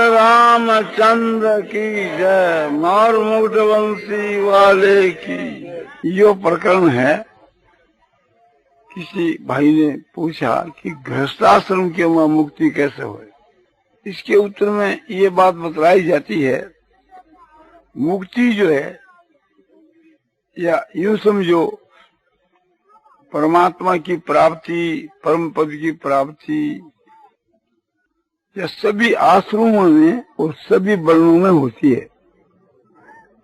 रामचंद्र की जय। मार मुकुट वंशी वाले की। यो प्रकरण है। किसी भाई ने पूछा कि गृहस्थाश्रम के वहाँ मुक्ति कैसे हो। इसके उत्तर में ये बात बतलाई जाती है, मुक्ति जो है, या यूं समझो परमात्मा की प्राप्ति, परम पद की प्राप्ति, यह सभी आश्रमों में और सभी वर्णों में होती है।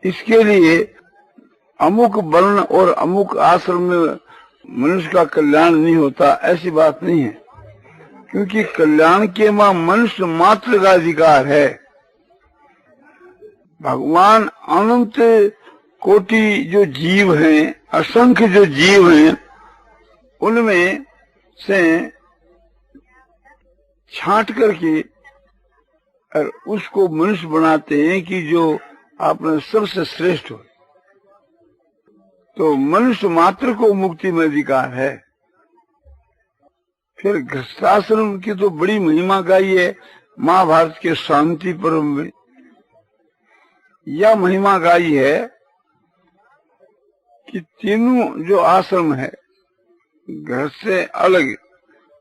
इसके लिए अमुक वर्ण और अमुक आश्रम में मनुष्य का कल्याण नहीं होता, ऐसी बात नहीं है। क्योंकि कल्याण के मां मनुष्य मात्र का अधिकार है। भगवान अनंत कोटि जो जीव हैं, असंख्य जो जीव हैं, उनमें से छांट करके और उसको मनुष्य बनाते हैं कि जो आपने सबसे श्रेष्ठ हो। तो मनुष्य मात्र को मुक्ति में अधिकार है। फिर गृहस्थाश्रम की तो बड़ी महिमा गाई है महाभारत के शांति पर्व में। यह महिमा गाई है कि तीनों जो आश्रम है घर से अलग,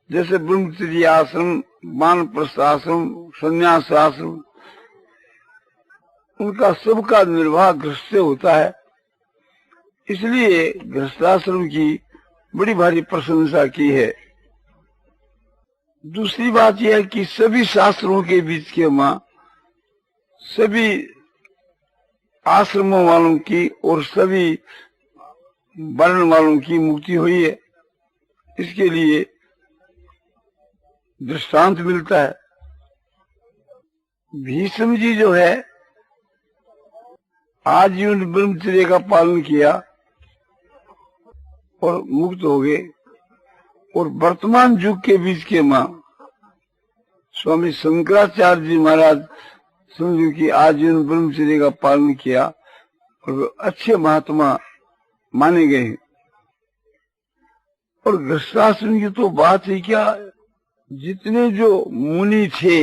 जैसे ब्रह्मचर्य आश्रम, वानप्रस्थ आश्रम, संन्यास आश्रम, उनका सबका निर्वाह गृहस्थ से होता है। इसलिए गृहस्थाश्रम की बड़ी भारी प्रशंसा की है। दूसरी बात यह है कि सभी शास्त्रों के बीच के मां सभी आश्रमों वालों की और सभी वर्ण वालों की मुक्ति हुई है। इसके लिए दृष्टांत मिलता है। भीष्म जी जो है आजीवन ब्रह्मचर्य का पालन किया और मुक्त हो गए। और वर्तमान युग के बीच के मां स्वामी शंकराचार्य जी महाराज समझो कि आजीवन ब्रह्मचर्य का पालन किया और अच्छे महात्मा माने गए हैं। और गृहस्थाश्रम की तो बात ही क्या, जितने जो मुनि थे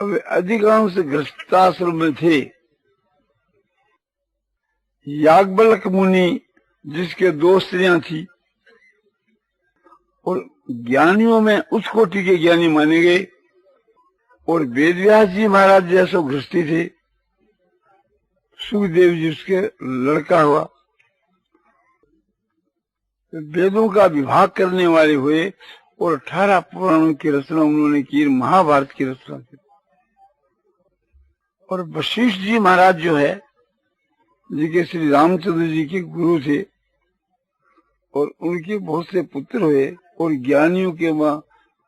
वे अधिकांश गृहस्थाश्रम में थे। याज्ञवल्क्य मुनि जिसके 2 स्त्रियां थी और ज्ञानियों में उच्च कोटि के ज्ञानी माने गए। और वेदव्यास जी महाराज जैसे गृहस्थी थे। सुखदेव जी उसके लड़का हुआ। वेदों का विभाग करने वाले हुए और 18 पुराणों की रचना उन्होंने की, महाभारत की रचना की। और वशिष्ठ जी महाराज जो है, जिनके श्री रामचंद्र जी के गुरु थे और उनके बहुत से पुत्र हुए और ज्ञानियों के मां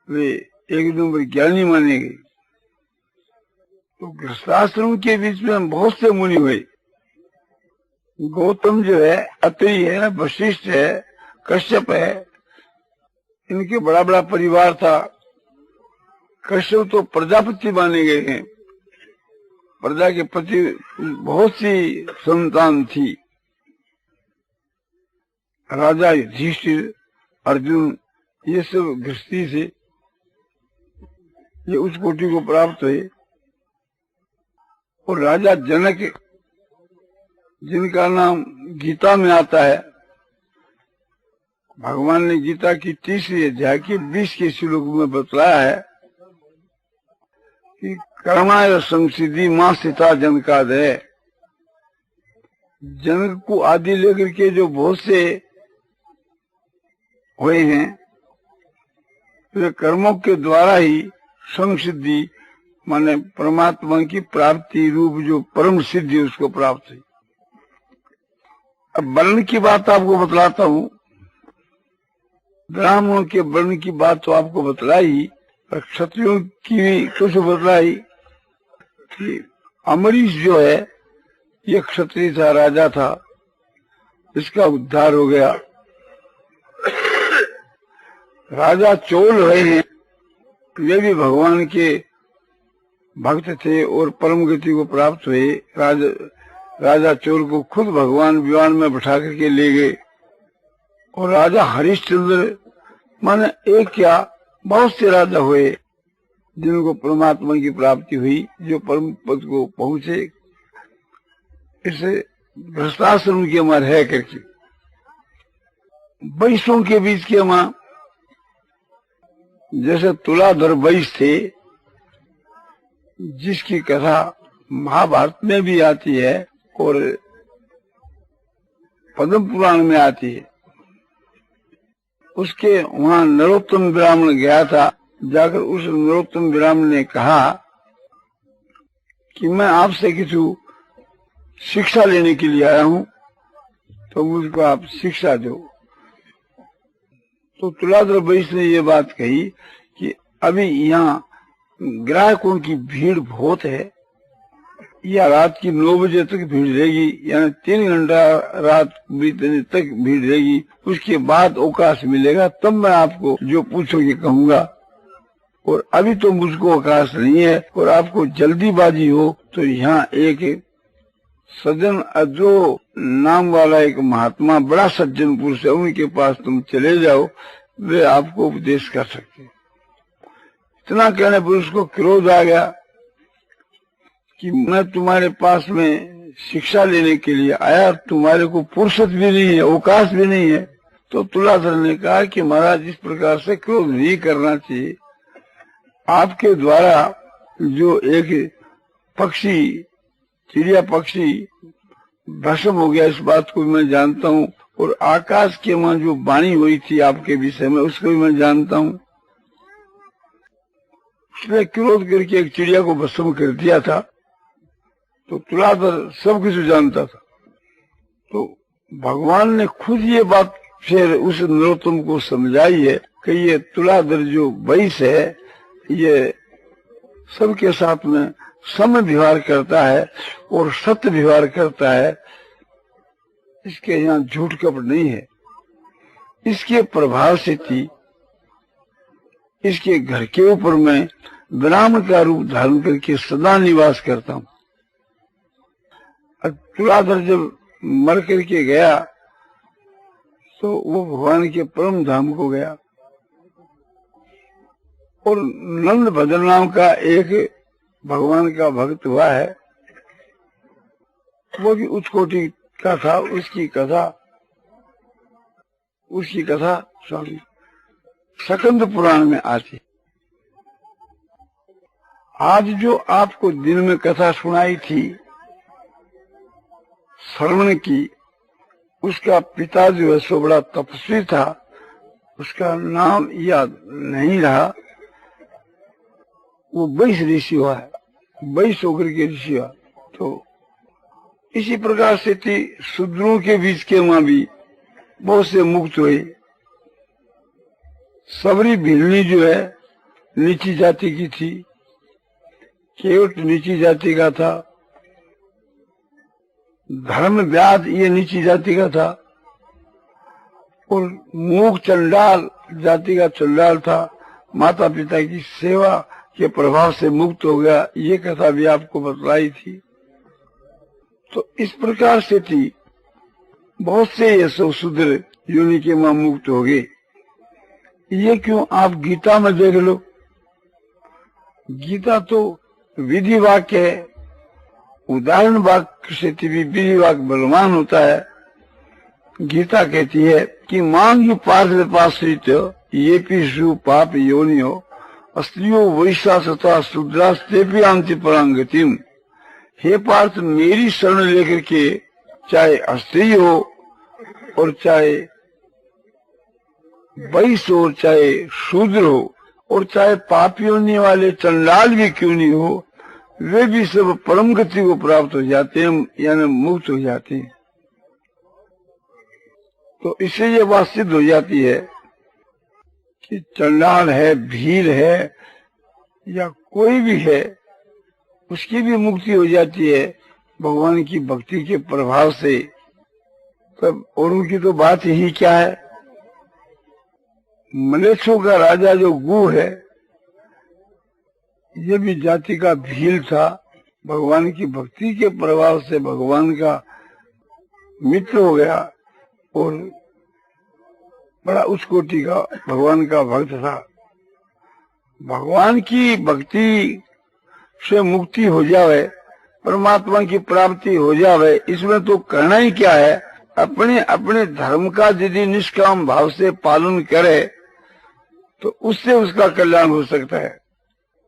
वे एक नंबर ज्ञानी माने गए। तो गृहस्थाश्रम के बीच में बहुत से मुनि हुए। गौतम जो है, अत्रि है, वशिष्ठ है, कश्यप है, इनके बड़ा बड़ा परिवार था। कश्यप तो प्रजापति माने गए हैं। प्रजा के पति बहुत सी संतान थी। राजा युधिष्ठिर, अर्जुन, ये सब गृहस्थी से ये उस कोटि को प्राप्त हुए। और राजा जनक, जिनका नाम गीता में आता है, भगवान ने गीता की 30वीं अध्याय के 20 के श्लोक में बतलाया है कि कर्णाय संसिद्धि मां सीता जनकादय। जनक को आदि लेकर के जो बहुत से हुए हैं, वे कर्मों के द्वारा ही संग सिद्धि माने परमात्मा की प्राप्ति रूप जो परम सिद्धि उसको प्राप्त हुई। अब वर्ण की बात आपको बतलाता हूँ। ब्राह्मणों के वर्ण की बात तो आपको बतलाई, और क्षत्रियों की भी कुछ बतलाई कि अमरीश जो है ये क्षत्रिय था, राजा था, इसका उद्धार हो गया। राजा चोल रहे हैं, वे भी भगवान के भक्त थे और परम गति को प्राप्त हुए। राजा चोल को खुद भगवान विमान में बैठा करके ले गए। और राजा हरिश्चंद्र माने एक क्या बहुत से राजा हुए जिनको परमात्मा की प्राप्ति हुई, जो परम पद को पहुंचे। इसे भ्रष्टाश्रम के वहां रह करके वैश्यों के बीच के वहां जैसे तुलाधर वैश्य थे, जिसकी कथा महाभारत में भी आती है और पद्म पुराण में आती है। उसके वहां नरोत्तम ब्राह्मण गया था। जाकर उस नरोत्तम ब्राह्मण ने कहा कि मैं आपसे किसी शिक्षा लेने के लिए आया हूं, तो मुझको आप शिक्षा दो। तो तुलाधर वैश्य ने ये बात कही कि अभी यहाँ ग्राहकों की भीड़ बहुत है, या रात की 9 बजे तक भीड़ रहेगी, यानी 3 घंटा रात बीतने तक भीड़ रहेगी। उसके बाद अवकाश मिलेगा, तब मैं आपको जो पूछोगे कहूंगा। और अभी तो मुझको अवकाश नहीं है, और आपको जल्दीबाजी हो तो यहाँ एक सज्जन अजो नाम वाला एक महात्मा, बड़ा सज्जन पुरुष है, उनके पास तुम चले जाओ, वे आपको उपदेश कर सकते। इतना कहने पर उसको क्रोध आ गया कि मैं तुम्हारे पास में शिक्षा लेने के लिए आया, तुम्हारे को फुर्सत भी नहीं है, अवकाश भी नहीं है। तो तुलाधर ने कहा कि महाराज इस प्रकार से क्रोध नहीं करना चाहिए। आपके द्वारा जो एक पक्षी, चिड़िया पक्षी भस्म हो गया, इस बात को भी मैं जानता हूँ। और आकाश के वहां जो वाणी हुई थी आपके विषय में, उसको भी मैं जानता हूँ। उसने क्रोध करके एक चिड़िया को भस्म कर दिया था। तो तुलाधर सब कुछ जानता था। तो भगवान ने खुद ये बात फिर उस नरोत्तम को समझाई है कि ये तुलाधर जो वैश्य है, ये सबके साथ में सम व्यवहार करता है और सत्य व्यवहार करता है। इसके यहाँ झूठ कपट नहीं है। इसके प्रभाव से थी इसके घर के ऊपर मैं ब्राह्मण का रूप धारण करके सदा निवास करता हूँ। तुलाधर जब मर करके गया तो वो भगवान के परम धाम को गया। और नंद भद्र नाम का एक भगवान का भक्त हुआ है, वो भी उच्च कोटि का था। उसकी कथा स्वामी सकंद पुराण में आती। आज जो आपको दिन में कथा सुनाई थी श्रवण की, उसका पिता जो है सो बड़ा तपस्वी था, उसका नाम याद नहीं रहा। वो वैश्य ऋषि हुआ है, वैश्य होकर के ऋषि हुआ। तो इसी प्रकार से थी शूद्रों के बीच के वहां भी बहुत से मुक्त हुए। सबरी भिलनी जो है नीची जाति की थी, केवट नीची जाति का था, धर्म व्याध ये नीची जाति का था, और मूक चंडाल जाति का चंडाल था। माता पिता की सेवा के प्रभाव से मुक्त हो गया, ये कथा भी आपको बतलाई थी। तो इस प्रकार से थी बहुत से ये सब शूद्र योनि के वहां मुक्त हो गए। ये क्यों, आप गीता में देख लो। गीता तो विधि वाक्य है, उदाहरण वाक्य से भी विधि वाक्य बलवान होता है। गीता कहती है कि मांग पार्थिपाश्रित ये पीषु पाप योनियो अस्त्रियो वैश्या तथा शूद्रास्ते भी आंति परांगतिम। हे पार्थ, मेरी शरण लेकर के चाहे स्त्री हो और चाहे वैश्य हो, चाहे शूद्र हो, और चाहे पापी होने वाले चंडाल भी क्यों नहीं हो, वे भी सब परम गति को प्राप्त हो जाते हैं, यानी मुक्त हो जाते हैं। तो इससे ये बात सिद्ध हो जाती है कि चंडाल है, भील है, या कोई भी है, उसकी भी मुक्ति हो जाती है भगवान की भक्ति के प्रभाव से। तब औरों की तो बात ही क्या है। मलेच्छों का राजा जो गु है, ये भी जाति का भील था। भगवान की भक्ति के प्रभाव से भगवान का मित्र हो गया और बड़ा उच्च कोटि का भगवान का भक्त था। भगवान की भक्ति से मुक्ति हो जावे, परमात्मा की प्राप्ति हो जावे, इसमें तो करना ही क्या है। अपने अपने धर्म का यदि निष्काम भाव से पालन करे तो उससे उसका कल्याण हो सकता है।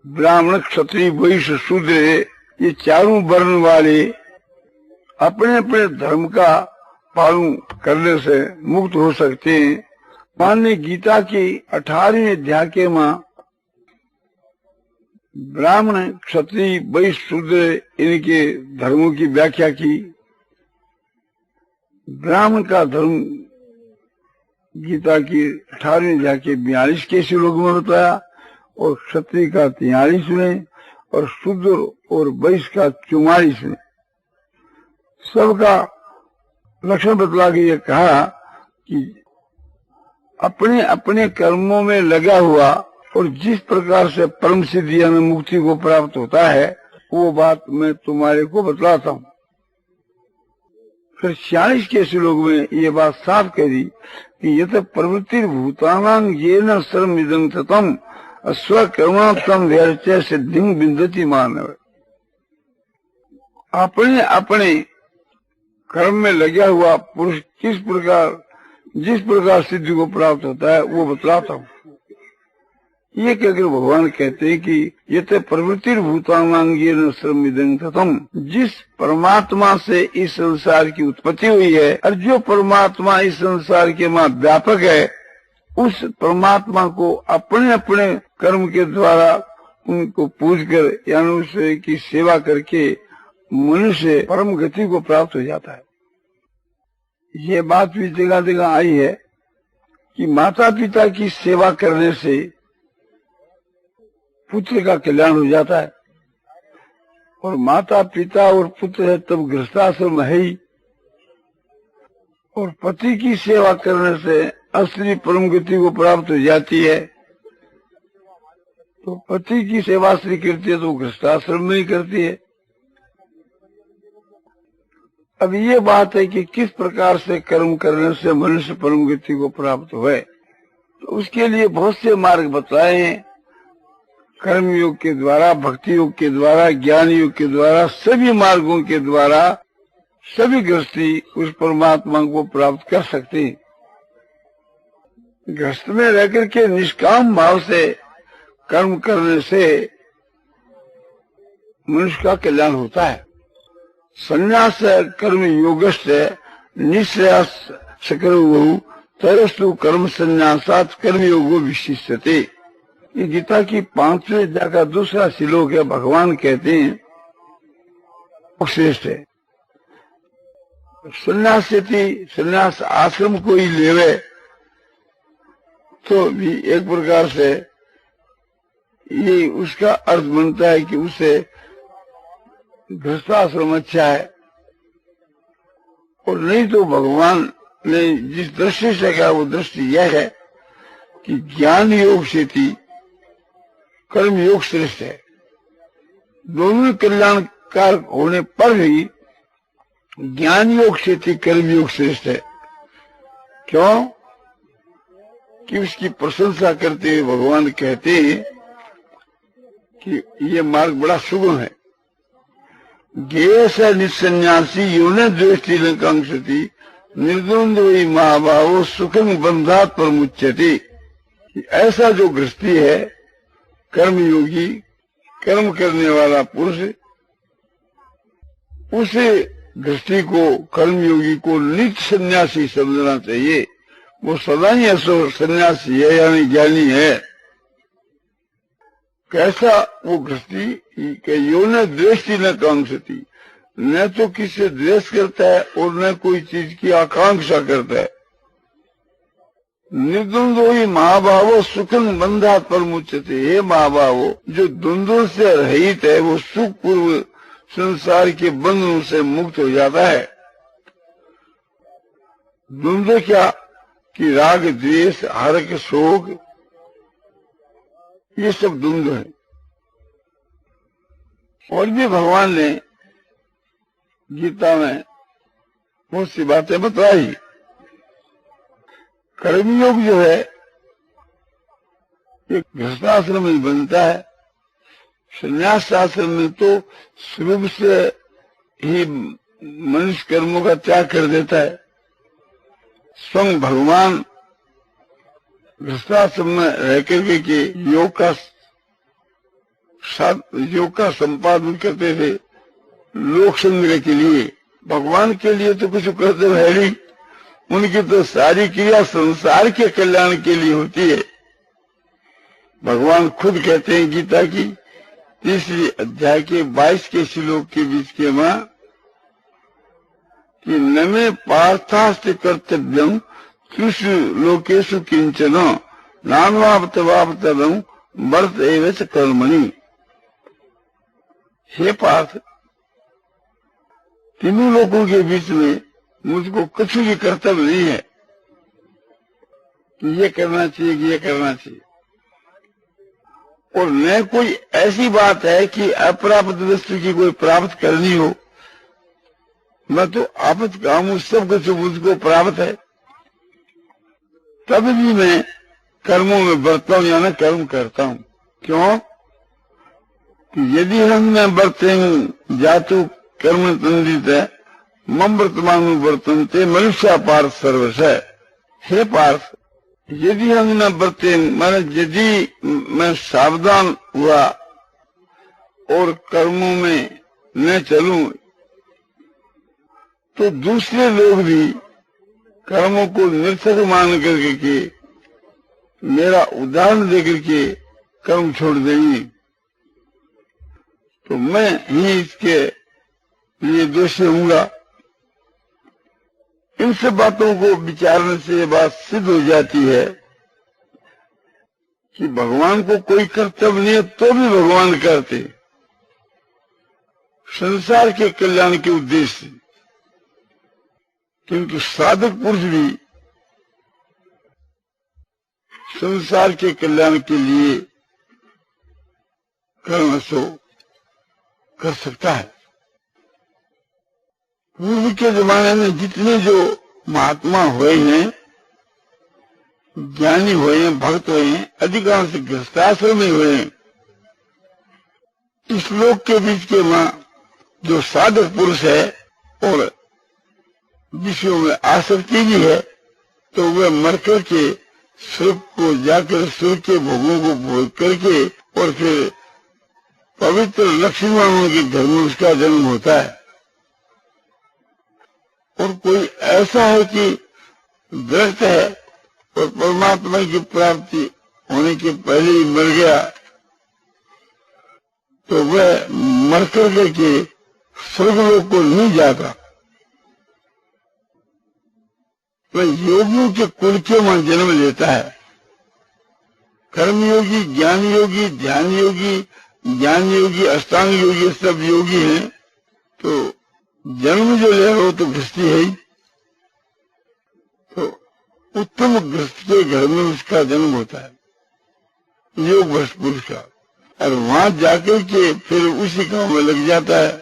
ब्राह्मण, क्षत्रिय, वैश्य, शूद्र, ये चारों वर्ण वाले अपने अपने धर्म का पालन करने से मुक्त हो सकते हैं। माननीय गीता की 18वें अध्याय के मां ब्राह्मण, क्षत्रिय, वैश्य, शूद्र इनके धर्मों की व्याख्या की। ब्राह्मण का धर्म गीता की 18वें अध्याय के 42 के श्लोक में बताया, और क्षत्रिय का 43 में, और शूद्र और वैश्य का 44 में। सबका लक्षण बतला के ये कहा कि अपने अपने कर्मों में लगा हुआ और जिस प्रकार से परम सिद्धि में मुक्ति को प्राप्त होता है, वो बात मैं तुम्हारे को बतलाता हूँ। फिर 46 के श्लोक में ये बात साफ करी कि यत प्रवृत्ति भूतानां येन सर्वम इदं ततम स्वकर्मात्म व्यर्चय सिद्धि बिंदति मानव। अपने अपने कर्म में लगा हुआ पुरुष किस प्रकार, जिस प्रकार सिद्धि को प्राप्त होता है, वो बतलाता हूँ। ये कहकर भगवान कहते हैं कि ये तो प्रवृत्ति भूतांगेन सर्वमिदं ततम, जिस परमात्मा से इस संसार की उत्पत्ति हुई है और जो परमात्मा इस संसार के मां व्यापक है, उस परमात्मा को अपने अपने कर्म के द्वारा उनको पूज कर यानी उसकी की सेवा करके मनुष्य परम गति को प्राप्त हो जाता है। ये बात भी जगह जगह आई है कि माता पिता की सेवा करने से पुत्र का कल्याण हो जाता है, और माता पिता और पुत्र है तब गृहस्थाश्रम है ही, और पति की सेवा करने से असली परम गति को प्राप्त हो जाती है। तो पति की सेवा स्त्री करती है तो गृहस्थाश्रम में ही करती है। अब ये बात है कि किस प्रकार से कर्म करने से मनुष्य परम गति को प्राप्त हुए, तो उसके लिए बहुत से मार्ग बताए हैं। कर्म योग के द्वारा, भक्ति योग के द्वारा, ज्ञान योग के द्वारा, सभी मार्गों के द्वारा सभी गृहस्थी उस परमात्मा को प्राप्त कर सकते हैं। गृहस्थ में रहकर के निष्काम भाव से कर्म करने से मनुष्य का कल्याण होता है। संन्यास कर्म योगश्च निःश्रेयस सकर्मो तरस्तु कर्म संन्यासात् कर्म योगो विशिष्यते। ये गीता की 5वें अध्याय का दूसरा श्लोक है। भगवान कहते हैं वो श्रेष्ठ है। संन्यास से संन्यास आश्रम कोई लेवे तो भी एक प्रकार से ये उसका अर्थ बनता है कि उसे गृहस्थाश्रम अच्छा है, और नहीं तो भगवान ने जिस दृष्टि से कहा वो दृष्टि यह है कि ज्ञान योग से थी कर्म योग श्रेष्ठ है। दोनों कल्याणकार होने पर भी ज्ञान योग से थी कर्म योग श्रेष्ठ है। क्यों? कि उसकी प्रशंसा करते हुए भगवान कहते हैं कि ये मार्ग बड़ा सुगम है। ज्ञेय से निसन्यासी योने द्वेष्टि लंकांक्षति निर्द्वंद्वी महाभावो सुखम बंधात परमुच्यते। ऐसा जो गृहस्थी है, कर्म योगी, कर्म करने वाला पुरुष, उसे दृष्टि को, कर्मयोगी को नित्य सन्यासी समझना चाहिए। वो सदा ही असो सन्यासी है, यानी ज्ञानी है। कैसा वो दृष्टि कि यो न दृष्टि न कांक्षती, न तो किसी द्वेष करता है और न कोई चीज की आकांक्षा करता है। निर्द्वंद्व ही महाभावो सुखम बंधात परमुच्यते। हे महाभावो, जो द्वंद्व से रहित है वो सुख पूर्व संसार के बंधनों से मुक्त हो जाता है। द्वंद्व क्या कि राग द्वेष हर्ष शोक, ये सब द्वंद्व है। और भी भगवान ने गीता में बहुत सी बातें बताई। कर्मयोग जो है ये गृहस्थाश्रम में बनता है। संन्यास आश्रम में तो शुरू से ही मनुष्य कर्मों का त्याग कर देता है। स्वयं भगवान गृहस्थाश्रम में रह करके के योग का संपादन करते थे लोक संग्रह के लिए। भगवान के लिए तो कुछ कर्तव्य है नहीं, उनकी तो सारी क्रिया संसार के कल्याण के लिए होती है। भगवान खुद कहते हैं गीता की 3 अध्याय के 22 के श्लोक के बीच के मां कि न मे पार्थास्ति कर्तव्यम त्रिषु लोकेषु किंचन नान्वाप्तवाप्तव्यम वर्त एव च कर्मणि। हे पार्थ, तीनों लोगों के बीच में मुझको कुछ भी कर्तव्य नहीं है कि ये करना चाहिए कि ये करना चाहिए। और न कोई ऐसी बात है कि अप्राप्त वस्तु की कोई प्राप्त करनी हो। मैं तो आपत काम हूं, सब कुछ मुझको प्राप्त है, तब भी मैं कर्मों में बरता हूं, यानी कर्म करता हूं। क्यों कि यदि हम न बरते हूं जातु कर्म तंदित है मम वर्तमान वर्तनते मनुष्य पार्थ सर्वश। हे पार्थ, यदि हम न बरते, माने यदि मैं सावधान हुआ और कर्मों में न चलूं तो दूसरे लोग भी कर्मों को निरर्थक मान करके के मेरा उदाहरण देकर के कर्म छोड़ देंगे, तो मैं ही इसके लिए दोषी होऊंगा। इन सब बातों को विचारने से ये बात सिद्ध हो जाती है कि भगवान को कोई कर्तव्य नहीं है तो भी भगवान करते संसार के कल्याण के उद्देश्य से। क्योंकि साधक पुरुष भी संसार के कल्याण के लिए कर्म सो कर सकता है। पूर्व के जमाने में जितने जो महात्मा हुए हैं, ज्ञानी हुए हैं, भक्त हुए हैं, अधिकांश गृहस्थाश्रम में हुए हैं। इस लोक के बीच के मां जो साधक पुरुष है और विषयों में आसक्ति भी है, तो वह मर करके स्वर्ग को जाकर स्वर्ग के भोगों को भोग करके और फिर पवित्र लक्ष्मीवानों के घर में उसका जन्म होता है। और कोई ऐसा है कि ग्रस्त है और परमात्मा की प्राप्ति होने के पहले ही मर गया, तो वह मर कर के स्वर्गलोक को नहीं जाता। वह योगियों के कुल के वहां जन्म लेता है। कर्मयोगी, ज्ञान योगी, ध्यान योगी, ज्ञान योगी, अष्टांग योगी, सब योगी हैं। तो जन्म जो ले वो तो गृहस्थी है ही। तो उत्तम गृहस्थ के घर में उसका जन्म होता है योग भ्रष्ट पुरुष का, और वहां जाकर के फिर उसी काम में लग जाता है।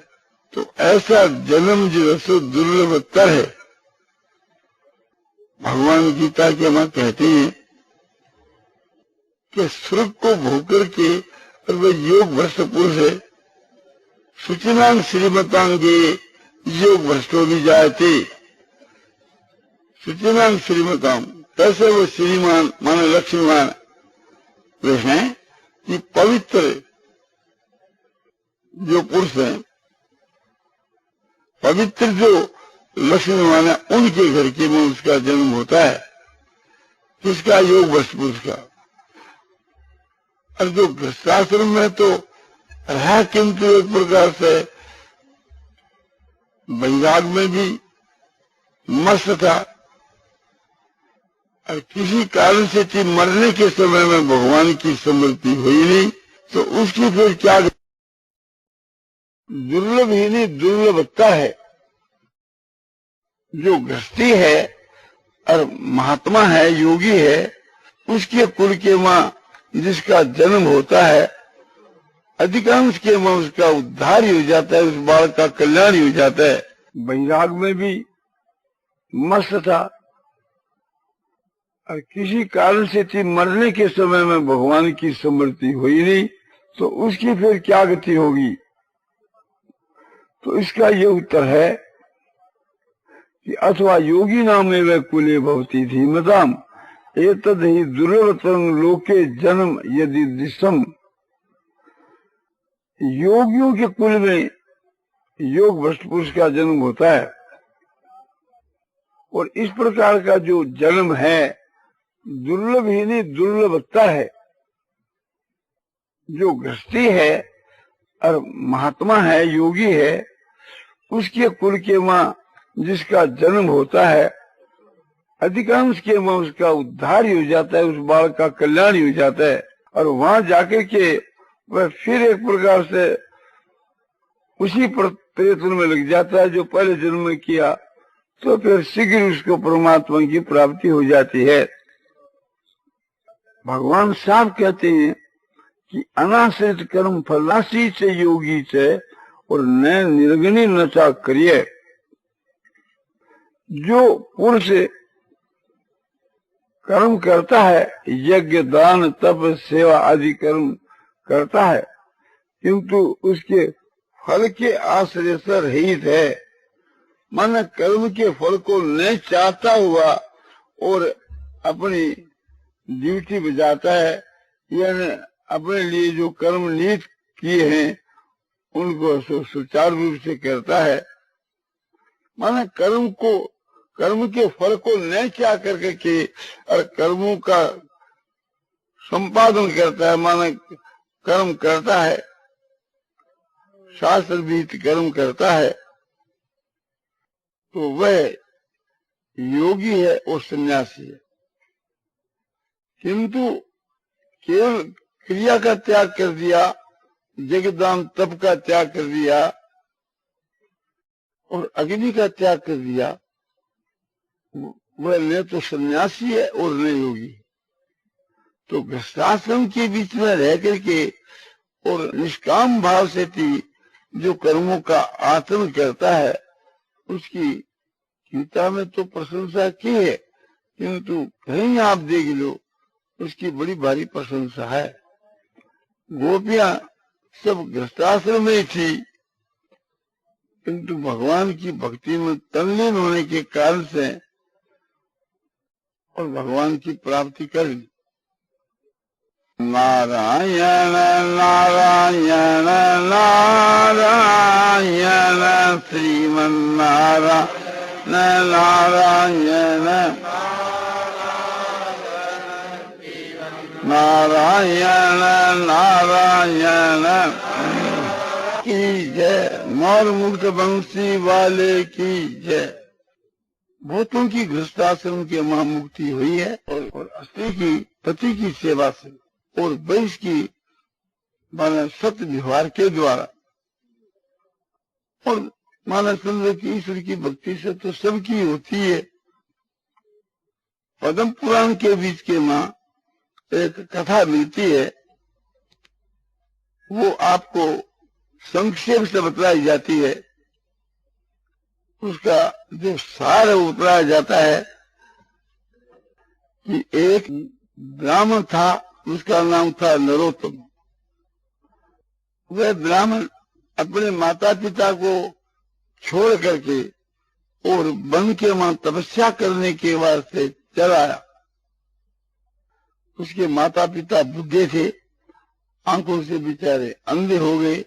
तो ऐसा जन्म जो है दुर्लभतर है। भगवान गीता के मां कहते हैं कि स्वर्ग को भोग करके और वह योग भ्रष्ट पुरुष है। सुचिनांग श्रीमतांगे योग भ्रष्टो भी जाते। सुचिनांग श्रीमताम, कैसे वो श्रीमान माने लक्ष्मीमान वे हैं कि पवित्र जो पुरुष हैं, पवित्र जो लक्ष्मण माना उनके घर के में उसका जन्म होता है। किसका? योग भ्रष्ट पुरुष का। और जो गृहस्थाश्रम में तो रहा, किंतु एक प्रकार से वैराग में भी मस्त था, और किसी कारण से थी मरने के समय में भगवान की स्मृति हुई नहीं, तो उसकी फिर क्या? दुर्लभ ही नहीं दुर्लभता है। जो गृहस्थी है और महात्मा है, योगी है, उसके कुल के मां जिसका जन्म होता है, अधिकांश के मां उसका उद्धार ही हो जाता है, उस बालक का कल्याण ही हो जाता है। वैराग में भी मस्त था, और किसी कारण से थी मरने के समय में भगवान की स्मृति हुई नहीं, तो उसकी फिर क्या गति होगी? तो इसका ये उत्तर है कि अथवा योगी नामे व कुले भवती धीमताम एतद ही दुर्लभतरं लोके जन्म यदि दिशम। योगियों के कुल में योग भ्रष्ट पुरुष का जन्म होता है, और इस प्रकार का जो जन्म है दुर्लभ ही नहीं दुर्लभता है। जो गृहस्थी है और महात्मा है, योगी है, उसके कुल के मां जिसका जन्म होता है, अधिकांश के मां उसका उद्धार ही हो जाता है, उस बालक का कल्याण ही हो जाता है। और वहां जाके के वह फिर एक प्रकार से उसी प्रयत्न में लग जाता है जो पहले जन्म में किया, तो फिर शीघ्र उसको परमात्मा की प्राप्ति हो जाती है। भगवान साफ कहते हैं कि अनाश्रित कर्म फलनाशी से योगी से और न निर्गुणी नचा करिए। जो पुरुष कर्म करता है, यज्ञ दान तप सेवा आदि कर्म करता है, किंतु उसके फल के आश्रय से रहित है, माना कर्म के फल को नहीं चाहता हुआ और अपनी ड्यूटी बजाता है, यानी अपने लिए जो कर्म नियत किए हैं उनको सुचारू रूप से करता है। माना कर्म के फल को नहीं चाह करके के और कर्मों का संपादन करता है, माना कर्म करता है, शास्त्र विहित कर्म करता है, तो वह योगी है और सन्यासी है। किंतु केवल क्रिया का त्याग कर दिया, जगदान तप का त्याग कर दिया और अग्नि का त्याग कर दिया, वह न तो सन्यासी है और न योगी। तो गृहस्थाश्रम के बीच में रह करके और निष्काम भाव से जो कर्मों का आचरण करता है, उसकी गीता में तो प्रशंसा की है, किंतु कहीं आप देख लो उसकी बड़ी भारी प्रशंसा है। गोपियां सब गृहस्थाश्रम में थी, किंतु भगवान की भक्ति में तल्लीन होने के कारण से और भगवान की प्राप्ति कर ली। नारायण नारायण नारायण श्रीमन नारायण नारायण नारायण नारायण की जय। मोर मुक्त बंसी वाले की जय। बहुतों की गृहस्थाश्रम की महामुक्ति हुई है, और स्त्री की पति की सेवा से और वैश्य की माना सत्य व्यवहार के द्वारा और माना चंद्र की ईश्वर की भक्ति से तो सबकी होती है। पद्म पुराण के बीच के मां एक कथा मिलती है, वो आपको संक्षेप से बतलाई जाती है। उसका जो सार है वो बताया जाता है कि एक ब्राह्मण था, उसका नाम था नरोत्तम। वह ब्राह्मण अपने माता पिता को छोड़ करके और वन के वहां तपस्या करने के वास्ते चला आया। उसके माता पिता बूढ़े थे, आंखों से बेचारे अंधे हो गए,